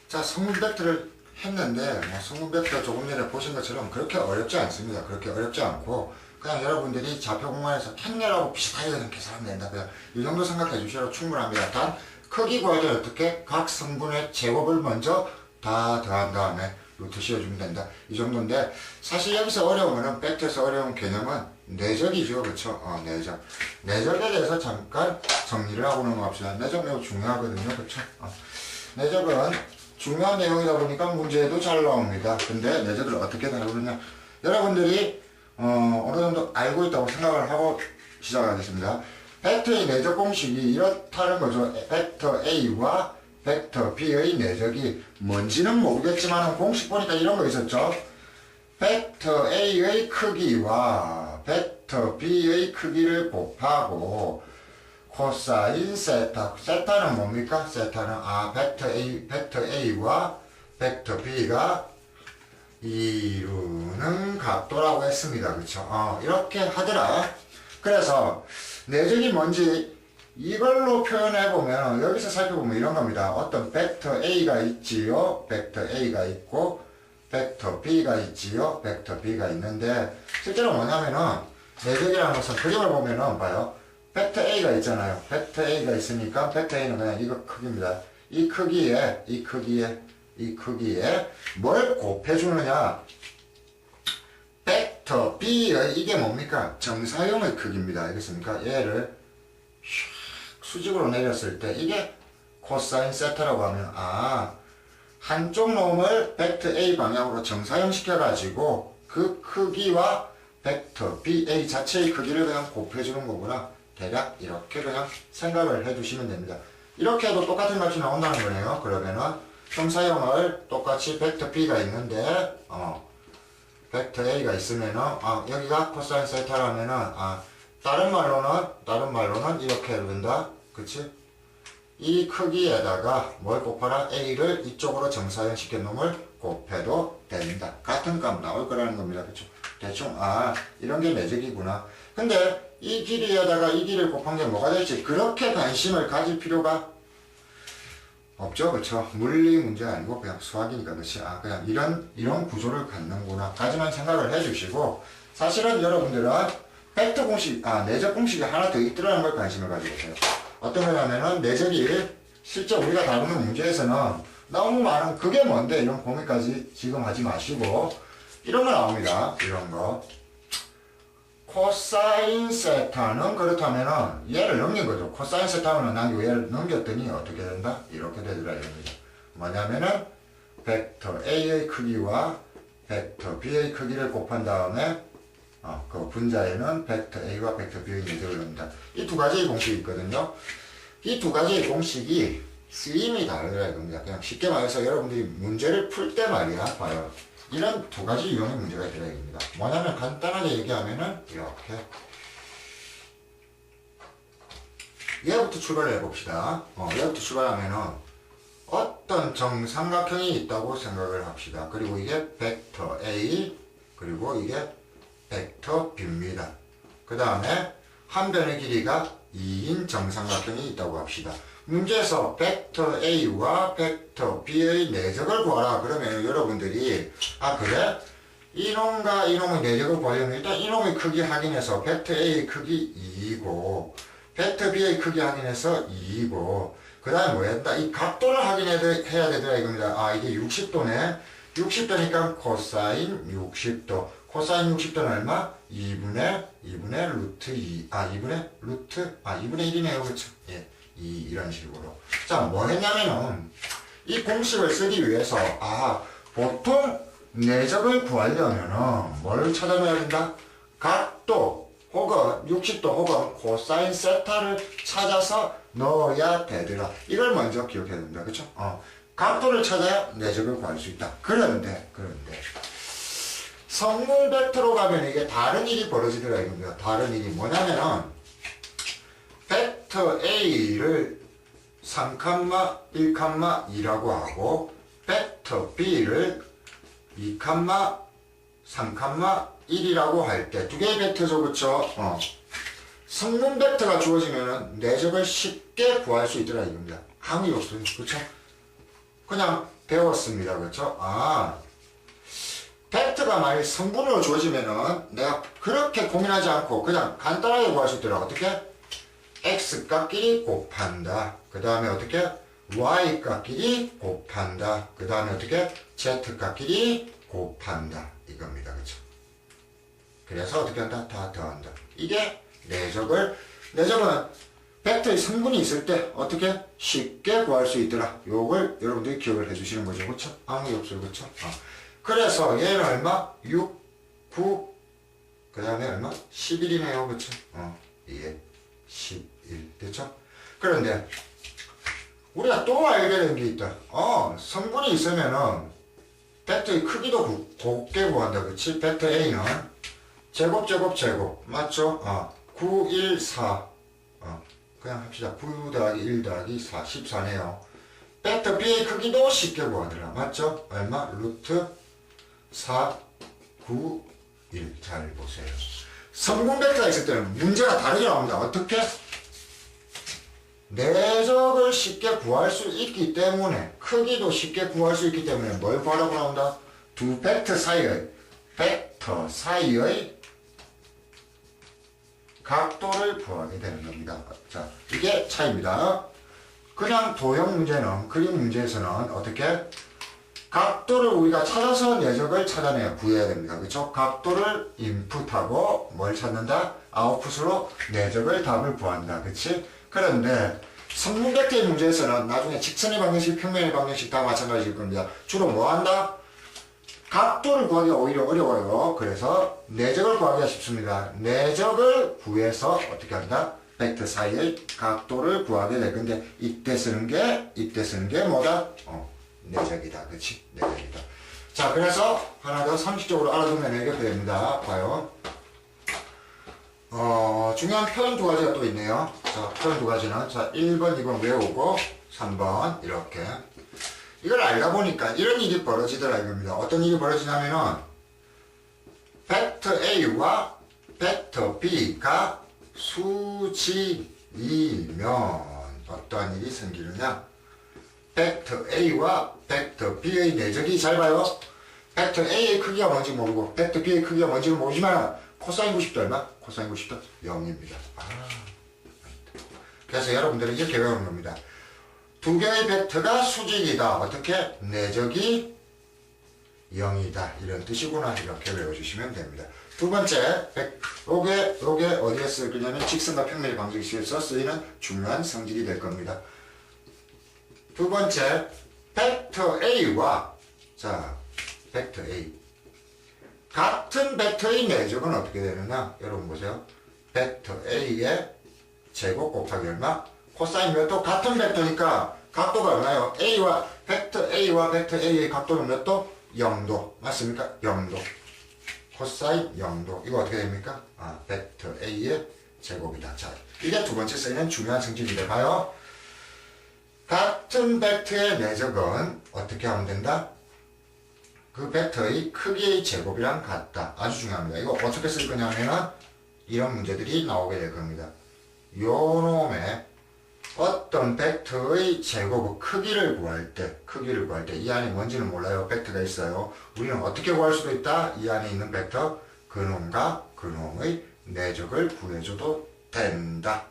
자, 성분 벡터를 했는데 성분 벡터 조금 전에 보신 것처럼 그렇게 어렵지 않습니다. 그렇게 어렵지 않고 그냥 여러분들이 좌표 공간에서 캔넬하고 비슷하게 그냥 계산하면 된다. 그냥 이 정도 생각해 주셔도 충분합니다. 단 크기 구할 때 어떻게 각 성분의 제곱을 먼저 다 더한 다음에 루트 씌워주면 된다. 이 정도인데 사실 여기서 어려운 거는 벡터에서 어려운 개념은 내적이죠. 그렇죠? 내적. 내적에 대해서 잠깐 정리를 하고 넘어갑시다. 내적 매우 중요하거든요. 그렇죠? 내적은 중요한 내용이다 보니까 문제에도 잘 나옵니다. 근데 내적을 어떻게 다루느냐. 여러분들이 어느 정도 알고 있다고 생각을 하고 시작하겠습니다. 벡터의 내적 공식이 이렇다는 거죠. 벡터 A와 벡터 B의 내적이 뭔지는 모르겠지만 공식 보니까 이런 거 있었죠. 벡터 A의 크기와 벡터 B의 크기를 곱하고 코사인 세타. 세타는 뭡니까? 세타는 벡터 A와 벡터 B가 이루는 각도라고 했습니다. 그쵸? 이렇게 하더라. 그래서 내적이 뭔지 이걸로 표현해보면 여기서 살펴보면 이런 겁니다. 어떤 벡터 A가 있지요. 벡터 A가 있고 벡터 B가 있지요. 벡터 B가 있는데 실제로 뭐냐면은 내적이라는 것은 그림을 보면은 봐요. 벡터 A가 있잖아요. 벡터 A가 있으니까 벡터 A는 그냥 이거 크기입니다. 이 크기에 뭘 곱해주느냐? 벡터 B의 이게 뭡니까? 정사형의 크기입니다. 알겠습니까? 얘를 수직으로 내렸을 때 이게 코사인 세타라고 하면 한쪽 놈을 벡터 A 방향으로 정사형 시켜가지고 그 크기와 벡터 BA 자체의 크기를 그냥 곱해주는 거구나. 대략 이렇게 그냥 생각을 해주시면 됩니다. 이렇게 해도 똑같은 값이 나온다는 거네요. 그러면은 정사형을 똑같이 벡터 B가 있는데 벡터 A가 있으면은 여기가 코사인 세타라면은 다른 말로는 이렇게 해도 된다. 그치? 이 크기에다가 뭘 곱하라? A를 이쪽으로 정사형 시킨 놈을 곱해도 된다. 같은 값 나올 거라는 겁니다. 그쵸? 대충 이런 게 내적이구나. 근데 이 길이에다가 이 길이를 곱한 게 뭐가 될지 그렇게 관심을 가질 필요가 없죠. 그쵸? 물리 문제가 아니고 그냥 수학이니까. 그치? 그냥 이런 구조를 갖는구나 까지만 생각을 해주시고, 사실은 여러분들은 벡터 공식, 내적 공식이 하나 더 있더라는 걸 관심을 가지고 계세요. 어떤 거냐면은 내적이 실제 우리가 다루는 문제에서는 너무 많은 그게 뭔데 이런 고민까지 지금 하지 마시고 이런 거 나옵니다. 이런 거. 코사인 세타는 그렇다면은 얘를 넘긴 거죠. 코사인 세타는 남기고 얘를 넘겼더니 어떻게 된다? 이렇게 되더라 이겁니다. 뭐냐면은 벡터 A의 크기와 벡터 B의 크기를 곱한 다음에 그 분자에는 벡터 A와 벡터 B의 내적을 넣습니다. 이 두 가지의 공식이 있거든요. 이 두 가지의 공식이 쓰임이 다르더라 이겁니다. 그냥 쉽게 말해서 여러분들이 문제를 풀 때 말이야 봐요. 이런 두 가지 유형의 문제가 있더라 이겁니다. 뭐냐면 간단하게 얘기하면은 이렇게 얘부터 출발을 해봅시다. 얘부터 출발하면은 어떤 정삼각형이 있다고 생각을 합시다. 그리고 이게 벡터 A 그리고 이게 벡터 B입니다. 그 다음에 한 변의 길이가 2인 정삼각형이 있다고 합시다. 문제에서 벡터 A와 벡터 B의 내적을 구하라. 그러면 여러분들이 그래? 이놈과 이놈의 내적을 구하려면 일단 이놈의 크기 확인해서 벡터 A의 크기 2이고 벡터 B의 크기 확인해서 2이고 그 다음에 뭐 했다? 이 각도를 확인해야 되더라 이겁니다. 이게 60도네. 60도니까 코사인 60도. 코사인 60도는 얼마? 2분의 루트 2. 2분의 1이네요. 그쵸? 예. 이런 식으로. 자, 뭐 했냐면은, 이 공식을 쓰기 위해서, 보통 내적을 구하려면은, 뭘 찾아내야 된다? 각도, 혹은 60도, 혹은 코사인 세타를 찾아서 넣어야 되더라. 이걸 먼저 기억해야 된다. 그쵸? 각도를 찾아야 내적을 구할 수 있다. 그런데, 성물 벡터로 가면 이게 다른 일이 벌어지더라 이겁니다. 다른 일이 뭐냐면은 벡터 A를 3, 1,2라고 하고 벡터 B를 2, 3, 1이라고 할 때 두 개의 벡터죠. 그쵸? 성분 벡터가 주어지면은 내적을 쉽게 구할 수 있더라 이겁니다. 아무 일 없어요. 그쵸? 그냥 배웠습니다. 그렇죠? 아, 벡터가 만약 성분으로 주어지면은 내가 그렇게 고민하지 않고 그냥 간단하게 구할 수 있더라. 어떻게? x값끼리 곱한다. 그 다음에 어떻게? y값끼리 곱한다. 그 다음에 어떻게? z값끼리 곱한다. 이겁니다. 그렇죠? 그래서 어떻게 한다? 다 더한다. 이게 내적은 벡터의 성분이 있을 때 어떻게 쉽게 구할 수 있더라. 요걸 여러분들이 기억을 해주시는 거죠. 그렇죠? 아무 게 없어요. 그렇죠? 그래서 얘는 얼마? 6, 9, 그 다음에 얼마? 11이네요. 그렇죠? 예, 11. 됐죠? 그런데 우리가 또 알게 된 게 있다. 성분이 있으면은 벡터의 크기도 곱게 구한다. 그렇지? 벡터 A는 제곱 맞죠? 9, 1, 4 그냥 합시다. 9 더하기 1 더하기 4 14네요. 벡터 B의 크기도 쉽게 구하더라. 맞죠? 얼마? 루트 4, 9, 1. 잘 보세요. 성분 벡터가 있을 때는 문제가 다르게 나옵니다. 어떻게? 내적을 쉽게 구할 수 있기 때문에 크기도 쉽게 구할 수 있기 때문에 뭘 구하라고 나온다? 두 벡터 사이의 각도를 구하게 되는 겁니다. 자, 이게 차이입니다. 그냥 도형 문제는, 그림 문제에서는 어떻게? 각도를 우리가 찾아서 내적을 구해야 됩니다. 그렇죠? 각도를 인풋하고 뭘 찾는다? 아웃풋으로 내적을 답을 구한다. 그렇지? 그런데 성분 벡터의 문제에서는 나중에 직선의 방정식, 평면의 방정식 다 마찬가지일 겁니다. 주로 뭐 한다? 각도를 구하기가 오히려 어려워요. 그래서 내적을 구하기가 쉽습니다. 내적을 구해서 어떻게 한다? 벡터 사이의 각도를 구하게 될 건데 이때 쓰는 게 뭐다? 내적이다. 그치? 내적이다. 자, 그래서 하나 더 상식적으로 알아두면 이렇게 됩니다. 봐요. 중요한 표현 두 가지가 또 있네요. 자, 표현 두 가지는, 자, 1번, 2번 외우고, 3번, 이렇게. 이걸 알다 보니까 이런 일이 벌어지더라 이겁니다. 어떤 일이 벌어지냐면은, 벡터 A와 벡터 B가 수직이면 어떠한 일이 생기느냐? 벡터 A와 벡터 B의 내적이, 잘 봐요. 벡터 A의 크기가 뭔지 모르고 벡터 B의 크기가 뭔지를 모르지만 코사인 90도 얼마? 코사인 90도 0입니다. 그래서 여러분들은 이렇게 외우는 겁니다. 두 개의 벡터가 수직이다. 어떻게? 내적이 0이다. 이런 뜻이구나. 이렇게 외워주시면 됩니다. 두 번째, 요게 어디에 쓸 거냐면 직선과 평면의 방정식에서 쓰이는 중요한 성질이 될 겁니다. 두 번째, 벡터 A와, 자, 벡터 A. 같은 벡터의 내적은 어떻게 되느냐? 여러분 보세요. 벡터 A의 제곱 곱하기 얼마? 코사인 몇 도? 같은 벡터니까 각도가 얼마요? 벡터 A와 벡터 A의 각도는 몇 도? 0도. 맞습니까? 0도. 코사인 0도. 이거 어떻게 됩니까? 벡터 A의 제곱이다. 자, 이게 두 번째 쓰이는 중요한 성질인데, 봐요. 같은 벡터의 내적은 어떻게 하면 된다? 그 벡터의 크기의 제곱이랑 같다. 아주 중요합니다. 이거 어떻게 쓸 거냐면은 이런 문제들이 나오게 될 겁니다. 요 놈의 어떤 벡터의 제곱 크기를 구할 때 이 안에 뭔지는 몰라요. 벡터가 있어요. 우리는 어떻게 구할 수도 있다. 이 안에 있는 벡터 그놈과 그놈의 내적을 구해줘도 된다.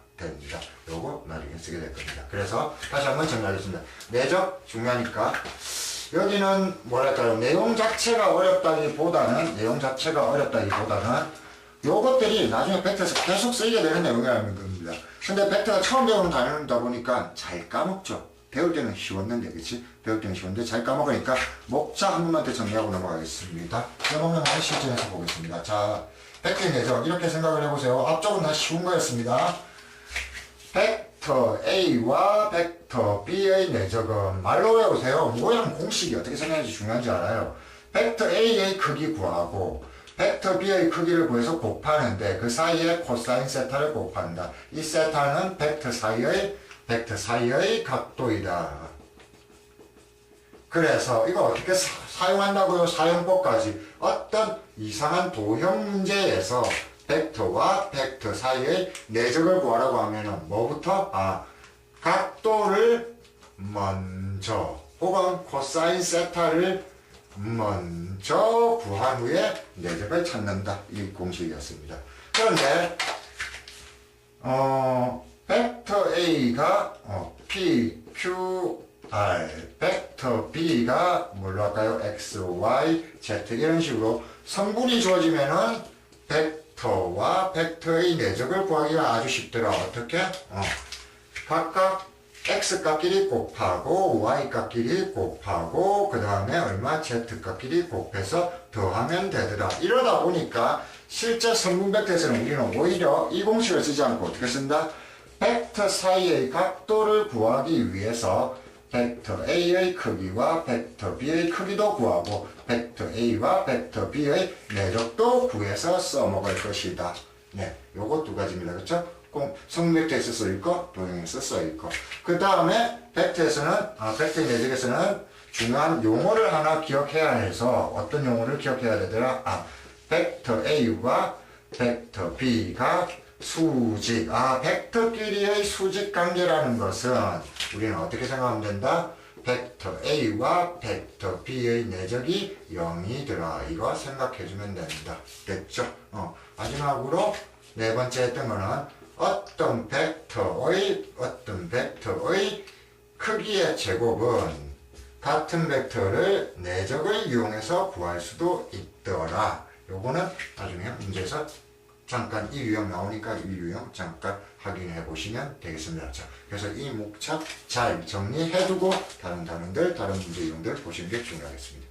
요거 나중에 쓰게 될 겁니다. 그래서 다시 한번 정리하겠습니다. 내적 중요하니까 여기는 뭐랄까요, 내용 자체가 어렵다기보다는 요것들이 나중에 벡터에서 계속 쓰이게 되는 내용이라는 겁니다. 근데 벡터가 처음 배우는 단어다 보니까 잘 까먹죠. 배울 때는 쉬웠는데, 그치? 배울 때는 쉬웠는데 잘 까먹으니까 목차 한 번만 더 정리하고 넘어가겠습니다. 넘어가면 실전에서 보겠습니다. 자, 벡터의 내적 이렇게 생각을 해보세요. 앞쪽은 다 쉬운 거였습니다. 벡터 A와 벡터 B의 내적은 말로 외우세요. 모양 공식이 어떻게 생각하는지 중요한지 알아요. 벡터 A의 크기 구하고 벡터 B의 크기를 구해서 곱하는데 그 사이에 코사인 세타를 곱한다. 이 세타는 벡터 사이의 각도이다. 그래서 이거 어떻게 사용한다고요? 사용법까지. 어떤 이상한 도형 문제에서 벡터와 벡터 사이의 내적을 구하라고 하면은 뭐부터? 각도를 먼저 혹은 코사인 세타를 먼저 구한 후에 내적을 찾는다. 이 공식이었습니다. 그런데 벡터 A가 P, Q, R, 벡터 B가 뭘로 할까요? X, Y, Z 이런 식으로 성분이 주어지면은 벡터와 벡터의 내적을 구하기가 아주 쉽더라. 어떻게? 각각 X값끼리 곱하고 Y값끼리 곱하고 그 다음에 얼마 Z값끼리 곱해서 더하면 되더라. 이러다 보니까 실제 성분 벡터에서는 우리는 오히려 이 공식을 쓰지 않고 어떻게 쓴다? 벡터 사이의 각도를 구하기 위해서 벡터 A의 크기와 벡터 B의 크기도 구하고 벡터 A와 벡터 B의 내적도 구해서 써먹을 것이다. 네, 요거 두 가지입니다. 그렇죠? 성분 벡터에서 써있고 도형에서 써있고 그 다음에 벡터의 내적에서는 중요한 용어를 하나 기억해야 해서 어떤 용어를 기억해야 되더라? 벡터 A와 벡터 B가 수직, 벡터끼리의 수직 관계라는 것은 우리는 어떻게 생각하면 된다? 벡터 A와 벡터 B의 내적이 0이더라. 이거 생각해주면 됩니다. 됐죠? 마지막으로 네 번째 했던 거는 어떤 벡터의 크기의 제곱은 같은 벡터를 내적을 이용해서 구할 수도 있더라. 요거는 나중에 문제에서 잠깐 이 유형 나오니까 이 유형 잠깐 확인해 보시면 되겠습니다. 자, 그래서 이 목차 잘 정리해 두고 다른 문제 유형들 보시는 게 중요하겠습니다.